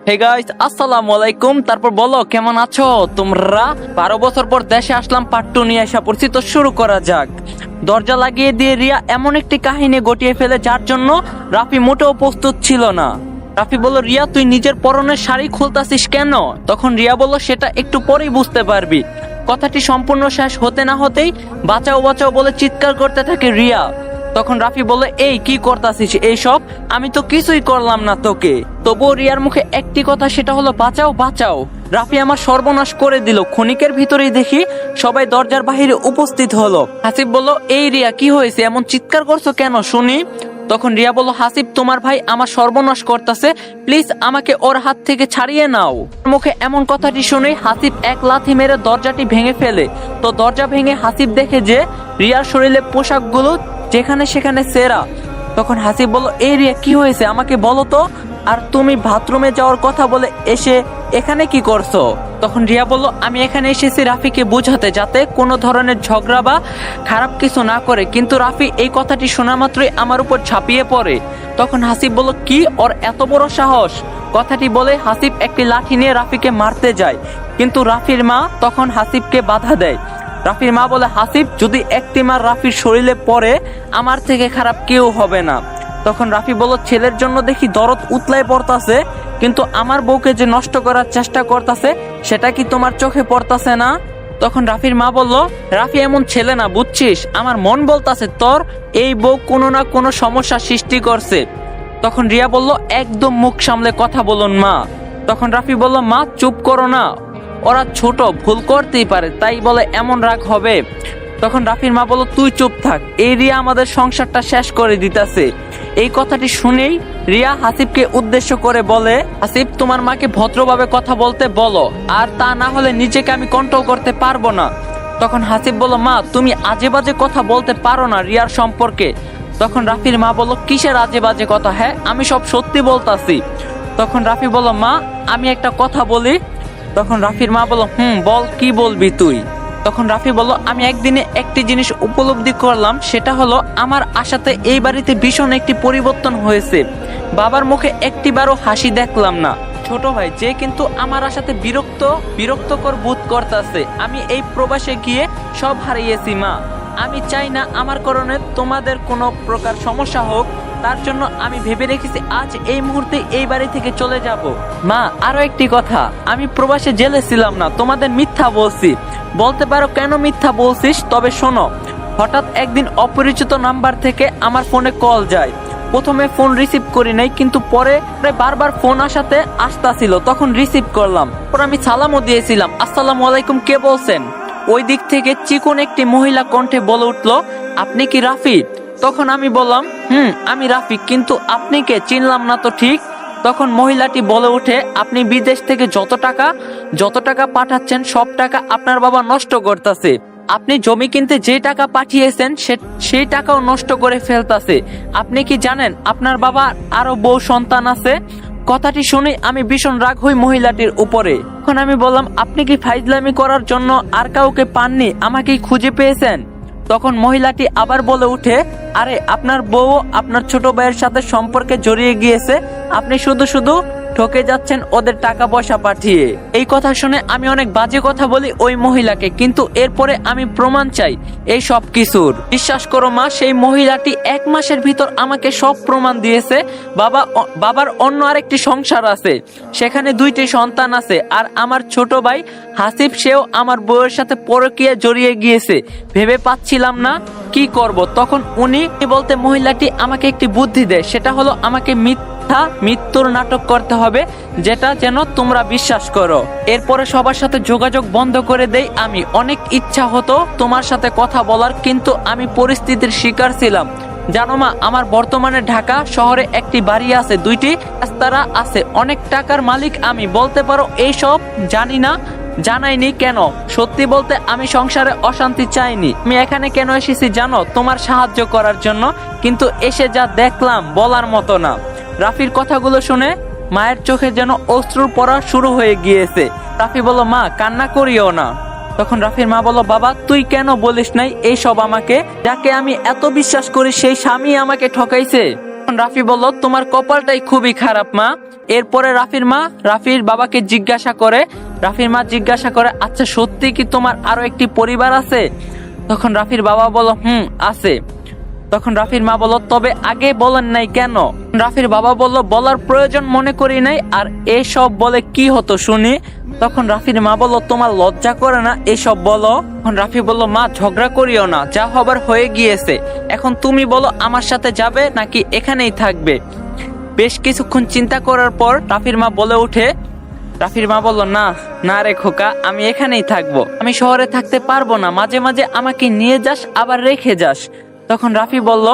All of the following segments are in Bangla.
হে গাইস, আসসালামু আলাইকুম। তারপর বলো কেমন আছো তোমরা? 12 বছর পর দেশে আসলাম, পার্ট 2 নিয়ে আসা পড়ছি, তো শুরু করা যাক। দরজা লাগিয়ে দিয়ে রিয়া এমন একটি কাহিনী ঘটিয়ে ফেলে যার জন্য রাফি মোটেও প্রস্তুত ছিল না। রাফি বলল, রিয়া তুই নিজের পরনের শাড়ি খুলতাছিস কেন? তখন রিয়া বলল, সেটা একটু পরেই বুঝতে পারবি। কথাটি সম্পূর্ণ শেষ হতে না হতেই বাঁচাও বাঁচাও বলে চিৎকার করতে থাকে রিয়া। তখন রাফি বলে, এই কি করতাছিস এইসব? আমি তো কিছুই করলাম না তোকে। তবুও রিয়ার মুখে একটি কথা, সেটা হলো বাঁচাও বাঁচাও। রাফি আমার সর্বনাশ করে দিল। ক্ষণিকের ভিতরেই দেখি সবাই দরজার বাহিরে উপস্থিত হলো। হাসিব বলল, এই রিয়া কি হয়েছে, এমন চিৎকার করছো কেন শুনি? তখন রিয়া বলল, হাসিব তোমার ভাই আমার সর্বনাশ করতেছে, প্লিজ আমাকে ওর হাত থেকে ছাড়িয়ে নাও। মুখে এমন কথাটি শুনে হাসিব এক লাথি মেরে দরজাটি ভেঙে ফেলে। তো দরজা ভেঙে হাসিব দেখে যে রিয়ার শরীরে পোশাকগুলো যেখানে সেখানে সেরা। তখন হাসিব বলল, এই রিয়া কি হয়েছে আমাকে বলো তো, আর তুমি বাথরুমে যাওয়ার কথা বলে এসে এখানে কি করছো? তখন রিয়া বলল, আমি এখানে এসেছি রাফিকে বোঝাতে যাতে কোনো ধরনের ঝগড়া বা খারাপ কিছু না করে। কিন্তু রাফি এই কথাটি শোনা মাত্রই আমার উপর ঝাঁপিয়ে পড়ে। তখন হাসিব বলল, কি ওর এত বড় সাহস? কথাটি বলে হাসিব একটি লাঠি নিয়ে রাফিকে মারতে যায়, কিন্তু রাফির মা তখন হাসিবকে বাধা দেয়। রাফির মা বলে, হাসিব যদি একটি মার রাফির শরীরে পড়ে আমার থেকে খারাপ কেউ হবে না। তখন রাফি বলল, ছেলের জন্য দেখি দরদ উতলায় পড়তাছে, কিন্তু আমার বউকে যে নষ্ট করার চেষ্টা করতেছে সেটা কি তোমার চোখে পড়তাছে না? তখন রাফির মা বলল, রাফি এমন ছেলে না বুঝছিস, আমার মন বলতাছে তোর এই বউ কোনো না কোনো সমস্যা সৃষ্টি করছে। তখন রিয়া বলল, একদম মুখ সামলে কথা বলুন মা। তখন রাফি বলল, মা চুপ করো না, ওরা ছোট, ভুল করতেই পারে, তাই বলে এমন রাগ হবে? তখন রাফির মা বলল, তুই চুপ থাক, এই রিয়া আমাদের সংসারটা শেষ করে দিতেছে। এই কথাটি শুনেই রিয়া হাসিবকে উদ্দেশ্য করে বলে, হাসিব তোমার মাকে ভদ্রভাবে কথা বলতে বলো, আর তা না হলে নিজেকে আমি কন্ট্রোল করতে পারবো না। তখন হাসিব বলল, মা তুমি আজে বাজে কথা বলতে পারো না রিয়ার সম্পর্কে। তখন রাফির মা বলল, কিসের আজে বাজে কথা? হ্যাঁ আমি সব সত্যি বলতাছি। তখন রাফি বলল, মা আমি একটা কথা বলি। তখন রাফির মা বলল, বল, কি বলবি তুই? তখন রাফি বলল, আমি একদিনে একটি জিনিস উপলব্ধি করলাম, সেটা হলো আমার আশাতে এই বাড়িতে ভীষণ একটি পরিবর্তন হয়েছে। বাবার মুখে একটিবারও হাসি দেখলাম না। ছোট ভাই যে কিন্তু আমার আশাতে বিরক্তকর বোধ করতেছে। আমি এই প্রবাসে গিয়ে সব হারিয়েছি মা। আমি চাই না আমার কারণে তোমাদের কোনো প্রকার সমস্যা হোক, তার জন্য আমি ভেবে রেখেছি আজ এই মুহূর্তে এই বাড়ি থেকে চলে যাব। মা আরো একটি কথা, আমি প্রবাসে জেলে ছিলাম না, তোমাদের মিথ্যা বলছি। বলতে পারো কেন মিথ্যা বলছিস, তবে শোনো। হঠাৎ একদিন অপরিচিত নাম্বার থেকে আমার ফোনে কল যায়। প্রথমে ফোন রিসিভ করি নাই, কিন্তু পরে বারবার ফোন আসতাছিল, তখন রিসিভ করলাম। পর আমি সালামও দিয়েছিলাম, আসসালামু আলাইকুম, কে বলছেন? ওই দিক থেকে চিকন একটি মহিলা কণ্ঠে বলে উঠলো, আপনি কি রাফি? তখন আমি বললাম, আমি রাফি, কিন্তু আপনি কে, চিনলাম না তো ঠিক। তখন মহিলাটি বলে ওঠে, আপনি বিদেশ থেকে যত টাকা পাঠাচ্ছেন সব টাকা আপনার বাবা নষ্ট করতেছে। আপনি জমি কিনতে যে টাকা পাঠিয়েছেন সেই টাকাও নষ্ট করে ফেলতাছে। আপনি কি জানেন আপনার বাবা আরো বউ সন্তান আছে? কথাটি শুনে আমি ভীষণ রাগ হই মহিলাটির উপরে। তখন আমি বললাম, আপনি কি ফাইজলামি করার জন্য আর কাউকে পাননি, আমাকেই খুঁজে পেয়েছেন? তখন মহিলাটি আবার বলে উঠে, আরে আপনার বউ আপনার ছোট ভাইয়ের সাথে সম্পর্কে জড়িয়ে গিয়েছে, আপনি শুধু শুধু ঠকে যাচ্ছেন ওদের টাকা পয়সা পাঠিয়ে। এই কথা শুনে আমি অনেক বাজে কথা বলি ওই মহিলাকে, কিন্তু এরপরে আমি প্রমাণ চাই এই সব কিছুর। বিশ্বাস করো মা, সেই মহিলাটি 1 মাসের ভিতর আমাকে সব প্রমাণ দিয়েছে। বাবার অন্য আরেকটি সংসার আছে, সেখানে 2টি সন্তান আছে, আর আমার ছোট ভাই হাসিব সেও আমার বউয়ের সাথে পরকীয়া জড়িয়ে গিয়েছে। ভেবে পাচ্ছিলাম না কি করব। তখন উনি বলতে মহিলাটি আমাকে একটি বুদ্ধি দেয়, সেটা হলো আমাকে মৃত্যুর নাটক করতে হবে, যেটা যেন তোমরা বিশ্বাস করো। এরপরে সবার সাথে যোগাযোগ বন্ধ করে দেই আমি। অনেক ইচ্ছা হতো তোমার সাথে কথা বলার, কিন্তু আমি পরিস্থিতির শিকার ছিলাম। জানো মা, আমার বর্তমানে ঢাকা শহরে একটি বাড়ি আছে, 2টি রেস্তোরাঁ আছে, অনেক টাকার মালিক আমি। বলতে পারো এইসব জানাইনি কেন? সত্যি বলতে আমি সংসারে অশান্তি চাইনি। আমি এখানে কেন এসেছি জানো? তোমার সাহায্য করার জন্য। কিন্তু এসে যা দেখলাম বলার মতো না। রাফির কথাগুলো শুনে মায়ের চোখে যেন অশ্রু পড়া শুরু হয়ে গিয়েছে। রাফি বলল, মা কান্না করিও না। তখন রাফির মা বলল, বাবা তুই কেন বলিস নাই এইসব আমাকে? যাকে আমি এত বিশ্বাস করি সেই স্বামী আমাকে ঠকাইছে। তখন রাফি বলল, তোমার কপালটাই খুবই খারাপ মা, এরপরে রাফির মা রাফির বাবাকে জিজ্ঞাসা করে, রাফির মা জিজ্ঞাসা করে, আচ্ছা সত্যি কি তোমার আরো একটি পরিবার আছে? তখন রাফির বাবা বলো, আছে। তখন রাফির মা বলো, তবে আগে বলেন নাই কেন? রাফির বাবা বলল, বলার প্রয়োজন মনে করি নাই, আর এসব বলে কি হতো শুনি? তখন রাফির মা বলল, তোমার লজ্জা করে না এসব বলো? তখন রাফি বলল, মা ঝগড়া করিও না, যা হবার হয়ে গিয়েছে। এখন তুমি বলো আমার সাথে যাবে নাকি এখানেই থাকবে? বেশ কিছুক্ষণ চিন্তা করার পর রাফির মা বলে ওঠে, রাফির মা বলল, না না রে খোকা, আমি এখানেই থাকবো, আমি শহরে থাকতে পারবো না, মাঝে মাঝে আমাকে নিয়ে যাস আবার রেখে যাস। তখন রাফি বলল,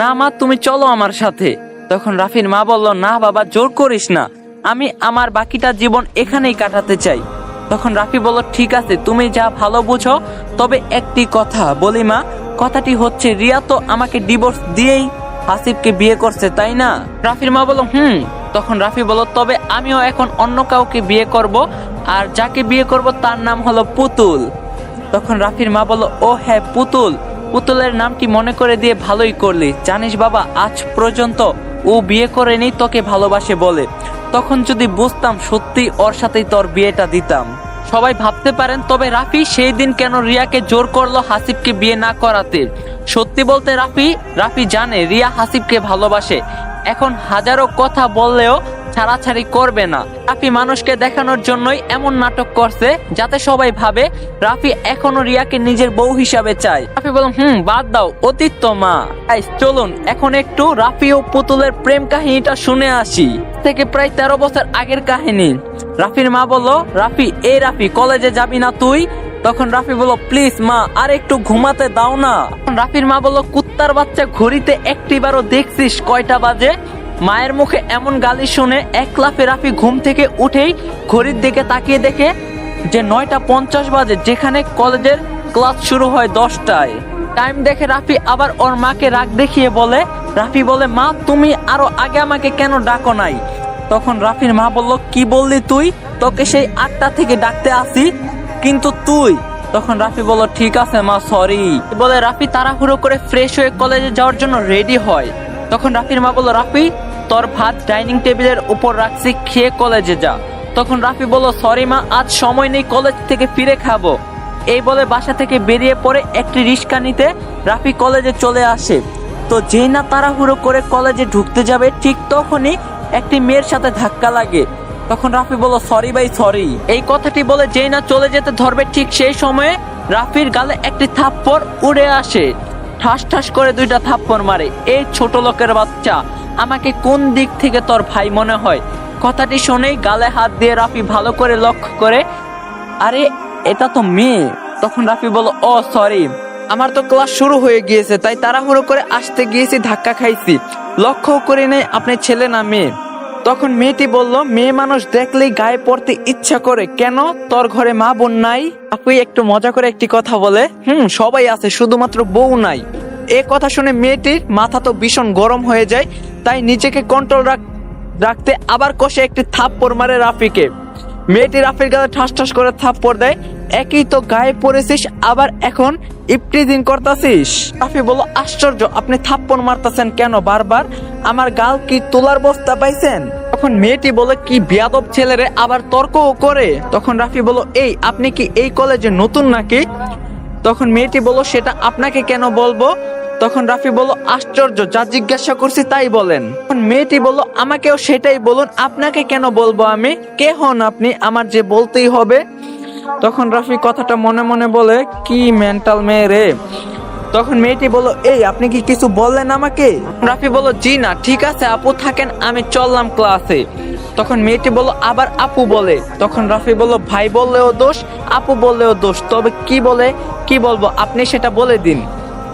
না মা তুমি চলো আমার সাথে। তখন রাফির মা বলল, না বাবা জোর করিস না, আমি আমার বাকিটা জীবন এখানেই কাটাতে চাই। তখন রাফি বলল, ঠিক আছে তুমি যা ভালো বুঝো, তবে একটি কথা বলি মা, কথাটি হচ্ছে রিয়া তো আমাকে ডিভোর্স দিয়েই হাসিবকে বিয়ে করছে তাই না? রাফির মা বলল, তখন রাফি বলল, তবে আমিও এখন অন্য কাউকে বিয়ে করব, আর যাকে বিয়ে করব তার নাম হলো পুতুল। তখন রাফির মা বলল, ও হ্যাঁ পুতুল, পুতুলের নামটি মনে করে দিয়ে ভালোই করলি। জানিস বাবা, আজ পর্যন্ত ও বিয়ে করেনি তোকে ভালোবাসে বলে, তখন যদি বুঝতাম সত্যি ওর সাথেই তোর বিয়েটা দিতাম। সবাই ভাবতে পারেন, তবে রাফি সেই দিন কেন রিয়াকে জোর করলো হাসিবকে বিয়ে না করাতে? সত্যি বলতে রাফি জানে রিয়া হাসিবকে ভালোবাসে, এখন হাজারো কথা বললেও ছাড়াছাড়ি করবে না। রাফি মানুষকে দেখানোর জন্যই এমন নাটক করছে, যাতে সবাই ভাবে রাফি এখনো রিয়াকে নিজের বউ হিসাবে চায়। রাফি বলল, বাদ দাও, অতীত তো মা। চলুন এখন একটু রাফি ও পুতুলের প্রেম কাহিনীটা শুনে আসি, থেকে প্রায় 13 বছর আগের কাহিনী। রাফির মা বলল, রাফি কলেজে যাবি না তুই? তখন রাফি বলল, প্লিজ মা আর একটু ঘুমাতে দাও না। রাফির মা বলল, কুত্তার বাচ্চা, ঘড়িতে একটিবারও দেখছিস কয়টা বাজে? মায়ের মুখে এমন গালি শুনে এক লাফে রাফি ঘুম থেকে উঠেই ঘড়ির দিকে তাকিয়ে দেখে যে 9:50 বাজে, যেখানে কলেজের ক্লাস শুরু হয় 10টায়। টাইম দেখে রাফি আবার ওর মাকে রাগ দেখিয়ে বলে, রাফি বলে, মা তুমি আরো আগে আমাকে কেন ডাকো নাই? তখন রাফির মা বলল, কি বললি তুই? তোকে সেই 8টা থেকে ডাকতে আসি, কিন্তু তুই? তখন রাফি বলল, ঠিক আছে মা, সরি বলে রাফি তাড়াহুড়ো করে ফ্রেশ হয়ে কলেজে যাওয়ার জন্য রেডি হয়। তখন রাফির মা বলল, রাফি তোর ভাত ডাইনিং টেবিলের উপর রাখছি, খেয়ে কলেজে যা। তখন রাফি বলল, সরি মা, আজ সময় নেই, কলেজ থেকে ফিরে খাবো। এই বলে বাসা থেকে বেরিয়ে পড়ে একটি রিক্সা নিতে রাফি কলেজে চলে আসে। তো যেই না তাড়াহুড়ো করে কলেজে ঢুকতে যাবে, ঠিক তখনই একটি মেয়ের সাথে ধাক্কা লাগে। তখন রাফি বলল, সরি ভাই সরি। এই কথাটি বলে যেই না চলে যেতে ধরবে, ঠিক সেই সময়ে রাফির গালে একটি থাপ্পড় উড়ে আসে। ঠাস ঠাস করে 2টা থাপ্পড় মারে। এই ছোট লোকের বাচ্চা, আমাকে কোন দিক থেকে তোর ভাই মনে হয়? কথাটি শুনেই গালে হাত দিয়ে রাফি ভালো করে লক্ষ্য করে, আরে এটা তো মেয়ে। তখন রাফি বলল, ও সরি, আমার তো ক্লাস শুরু হয়ে গিয়েছে, তাই তাড়াহুড়ো করে আসতে গিয়েছি, ধাক্কা খাইছি, লক্ষ্য করে নেই আপনি ছেলে না মেয়ে। তখন মেয়েটি বলল, মেয়ে মানুষ দেখলেই গায়ে পড়তে ইচ্ছা করে, কেন তোর ঘরে মা বোন নাই? আপু একটু মজা করে একটি কথা বলে, সবাই আছে, শুধুমাত্র বউ নাই। এ কথা শুনে মেয়েটির মাথা তো ভীষণ গরম হয়ে যায়, তাই নিজেকে কন্ট্রোল রাখতে আবার কষে একটি থাপ্পড় মারে রাফিকে। মেয়েটি রাফির গায়ে ঠাস ঠাস করে থাপ্পড় দেয়। একই তো গায়ে পড়েছিস, আবার এখন ইপটিজিং করতাছিস? রাফি বলল, আশ্চর্য, আপনি থাপ্পড় মারতাছেন কেন বারবার? আমার গাল কি তোলার বস্তা পাইছেন? তখন মেয়েটি বলে, কি বেয়াদব ছেলেরে, আবার তর্কও করে। তখন রাফি বলল, এই আপনি কি এই কলেজে নতুন নাকি? তখন মেয়েটি বলল, সেটা আপনাকে কেন বলবো? তখন রাফি বলল, আশ্চর্য, যা জিজ্ঞাসা করছি তাই বলেন। তখন মেয়েটি বলল, আমাকেও সেটাই বলুন, আপনাকে কেন বলবো আমি? কে হন আপনি? আমার যে বলতেই হবে। তখন রাফি কথাটা মনে মনে বলে, কি মেন্টাল মেয়ে রে। তখন মেয়েটি বলল, এই আপনি কি কিছু বললেন আমাকে? রাফি বলল, জি না, ঠিক আছে আপু থাকেন, আমি চললাম ক্লাসে। তখন মেয়েটি বলল, আবার আপু বলে। তখন রাফি বলল, ভাই বললেও দোষ, আপু বললেও দোষ, তবে কি বলবো আপনি সেটা বলে দিন।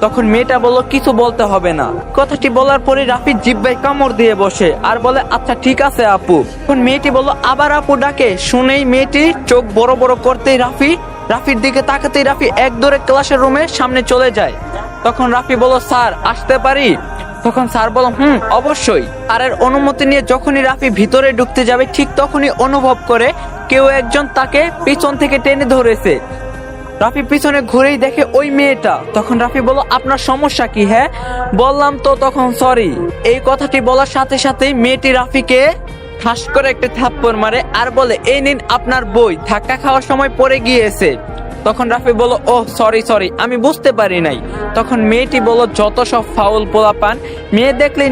তখন মেয়েটা বলল, কিছু বলতে হবে না। কথাটি বলার পরে রাফি জিহ্বায় কামড় দিয়ে বসে আর বলে, আচ্ছা ঠিক আছে আপু। তখন মেয়েটি বলল, আবার আপু ডাকে। শুনেই মেয়েটি চোখ বড় বড় করতেই রাফির দিকে তাকাতেই রাফি এক দৌড়ে ক্লাসের রুমের সামনে চলে যায়। তখন রাফি বলল, স্যার আসতে পারি? তখন স্যার বলল, অবশ্যই। স্যারের অনুমতি নিয়ে যখনই রাফি ভিতরে ঢুকতে যাবে, ঠিক তখনই অনুভব করে কেউ একজন তাকে পিছন থেকে টেনে ধরেছে। রাফি পিছনে ঘুরেই দেখে ওই মেয়েটা। তখন রাফি বলল, আপনার সমস্যা কি? হ্যাঁ বললাম তো তখন সরি। এই কথাটি বলার সাথে সাথেই মেয়েটি রাফিকে ঠাস করে একটা থাপ্পড় মারে আর বলে, এই নিন আপনার বই, ধাক্কা খাওয়ার সময় পড়ে গিয়েছে। তখন রাফি বলল, ও সরি আমি বুঝতে পারি নাই। তখন মেয়েটি বলল, যত সব ফাউল পোলাপান, মেয়ে দেখলে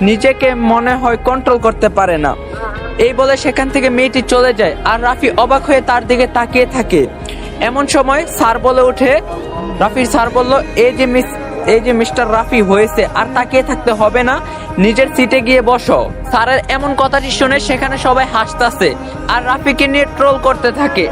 নিজেকে মনে হয় কন্ট্রোল করতে পারে না। এই বলে সেখান থেকে মেয়েটি চলে যায় আর রাফি অবাক হয়ে তার দিকে তাকিয়ে থাকে। এমন সময় স্যার বলে ওঠে, রাফির স্যার বলল, এই যে মিস্টার রাফি হয়েছে, আর তাকিয়ে থাকতে হবে না, নিজের সিটে গিয়ে বসো। স্যারের এমন কথাটি শুনে সেখানে সবাই হাসতাছে আর রাফিকে নিয়ে ট্রোল করতে থাকে।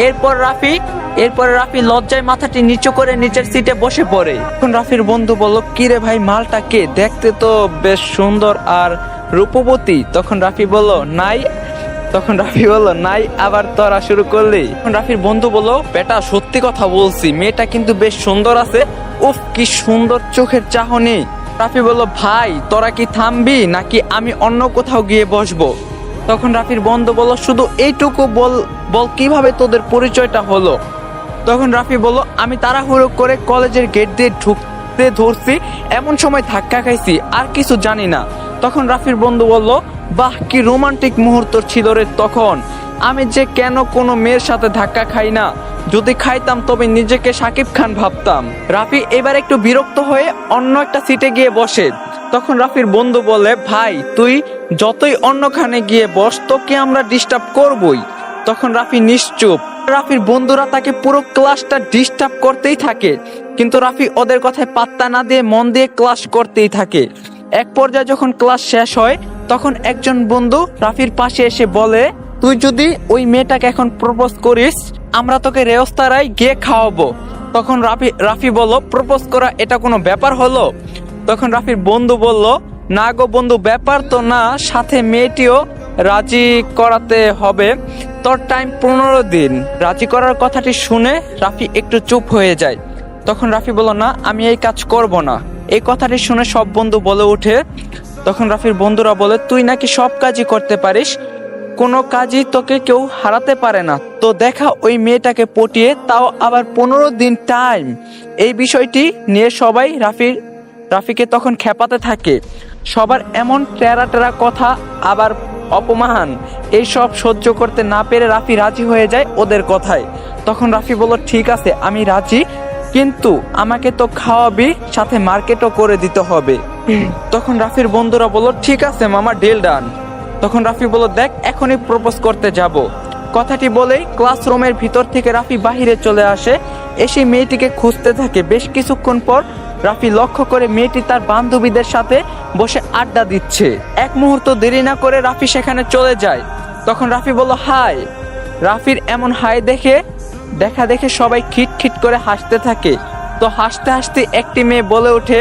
এরপর রাফি লজ্জায় মাথাটি নিচু করে নিচের সিটে বসে পড়ে। এখন রাফির বন্ধু বলল, কি রে ভাই, মালটা কে? দেখতে তো বেশ সুন্দর আর রূপবতী। তখন রাফি বলল, নাই, আবার তোরা শুরু করলি? এখন রাফির বন্ধু বলল, বেটা সত্যি কথা বলছি, মেয়েটা কিন্তু বেশ সুন্দর আছে। উফ, কি সুন্দর চোখের চাহনি। রাফি বলল, ভাই তোরা কি থামবি নাকি আমি অন্য কোথাও গিয়ে বসবো? তখন রাফির বন্ধু বলল, শুধু এইটুকু বল কিভাবে তোদের পরিচয়টা হলো? তখন রাফি বলল, আমি তাড়াহুড়ো করে কলেজের গেট দিয়ে ঢুকতে ধরছি, এমন সময় ধাক্কা খাইছি, আর কিছু জানি না। তখন রাফির বন্ধু বলল, বাহ, কি রোমান্টিক মুহূর্ত ছিল রে তখন। আমি যে কেন কোনো মেয়ের সাথে ধাক্কা খাই না, যদি খাইতাম তবে নিজেকে শাকিব খান ভাবতাম। রাফি এবার একটু বিরক্ত হয়ে অন্য একটা সিটে গিয়ে বসে। তখন রাফির বন্ধু বলে, ভাই তুই যতই অন্যখানে গিয়ে বস, তোকে আমরা ডিস্টার্ব করবই। তখন রাফি নিশ্চুপ। রাফির বন্ধুরা তাকে পুরো ক্লাসটা ডিস্টার্ব করতেই থাকে, কিন্তু রাফি ওদের কথায় পাত্তা না দিয়ে মন দিয়ে ক্লাস করতেই থাকে। এক পর্যায়ে যখন ক্লাস শেষ হয়, তখন একজন বন্ধু রাফির পাশে এসে বলে, তুই যদি ওই মেয়েটাকে এখন প্রপোজ করিস, আমরা তোকে রেওস্তারায় গিয়ে খাওয়াবো। তখন রাফি বলল, প্রপোজ করা এটা কোনো ব্যাপার হলো? তখন রাফির বন্ধু বলল, না গো বন্ধু, ব্যাপার তো না, সাথে মেয়েটিও রাজি করাতে হবে, তোর টাইম 15 দিন। রাজি করার কথাটি শুনে রাফি একটু চুপ হয়ে যায়। তখন রাফি বলল, না, আমি এই কাজ করব না। এই কথাটি শুনে সব বন্ধু বলে ওঠে। তখন রাফির বন্ধুরা বলে, তুই নাকি সব কাজই করতে পারিস, কোনো কাজই তোকে কেউ হারাতে পারে না, তো দেখা ওই মেয়েটাকে পটিয়ে, তাও আবার 15 দিন টাইম। এই বিষয়টি নিয়ে সবাই রাফিকে তখন খেপাতে থাকে। সবার এমন টেরা কথা আবার অপমান, এইসব সহ্য করতে না পেরে রাফি রাজি হয়ে যায় ওদের কথায়। তখন রাফি বলল, ঠিক আছে আমি রাজি, কিন্তু আমাকে তো খাওয়াবি, সাথে মার্কেটও করে দিতে হবে। তখন রাফির বন্ধুরা বলল, ঠিক আছে মামা, ডিল ডান। তখন রাফি বলল, দেখ এখনই প্রপোজ করতে যাব। কথাটি বলেই ক্লাসরুমের ভিতর থেকে রাফি বাহিরে চলে আসে, এসে মেয়েটিকে খুঁজতে থাকে। বেশ কিছুক্ষণ পর রাফি লক্ষ্য করে মেয়েটি তার বান্ধবীদের সাথে বসে আড্ডা দিচ্ছে। এক মুহূর্ত দেরি না করে রাফি সেখানে চলে যায়। তখন রাফি বলল, হাই। রাফির এমন হাই দেখে সবাই খিটখিট করে হাসতে থাকে। তো হাসতে হাসতে একটি মেয়ে বলে ওঠে,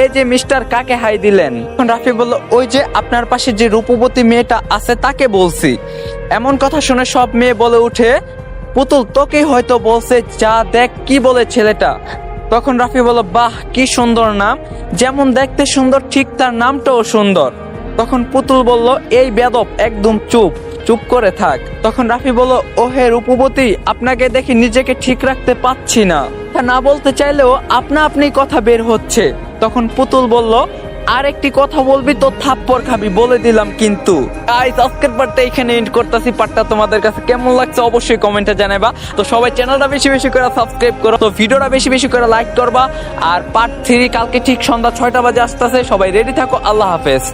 এই যে মিস্টার, কাকে হাই দিলেন? তখন রাফি বলল, ওই যে আপনার পাশে যে রূপবতী মেয়েটা আছে তাকে বলছি। এমন কথা শুনে সব মেয়ে বলে উঠে, পুতুল তোকেই হয়তো বলছে, যা দেখ কি বলে ছেলেটা। তখন রাফি বলল, বাহ, কি সুন্দর নাম, যেমন দেখতে সুন্দর ঠিক তার নামটাও সুন্দর। তখন পুতুল বলল, এই বেদব, একদম চুপ করে থাক। তখন রাফি বলল, ওহে রূপবতী, আপনাকে দেখে নিজেকে ঠিক রাখতে পাচ্ছি না, না বলতে চাইলেও আপনি কথা বের হচ্ছে। তখন পুতুল বলল, আর একটি কথা বলবি তো থাপ্পড় খাবি, বলে দিলাম কিন্তু। আজকের পার্টটা এখানে এন্ড করতেছি। পার্টটা তোমাদের কাছে কেমন লাগছে অবশ্যই কমেন্টে জানাবা। তো সবাই চ্যানেলটা বেশি বেশি করে সাবস্ক্রাইব করো, তো ভিডিওটা বেশি বেশি করে লাইক করবা। আর পার্ট 3 কালকে ঠিক সন্ধ্যা 6টা বাজে আসতেছে, সবাই রেডি থাকো। আল্লাহ হাফেজ।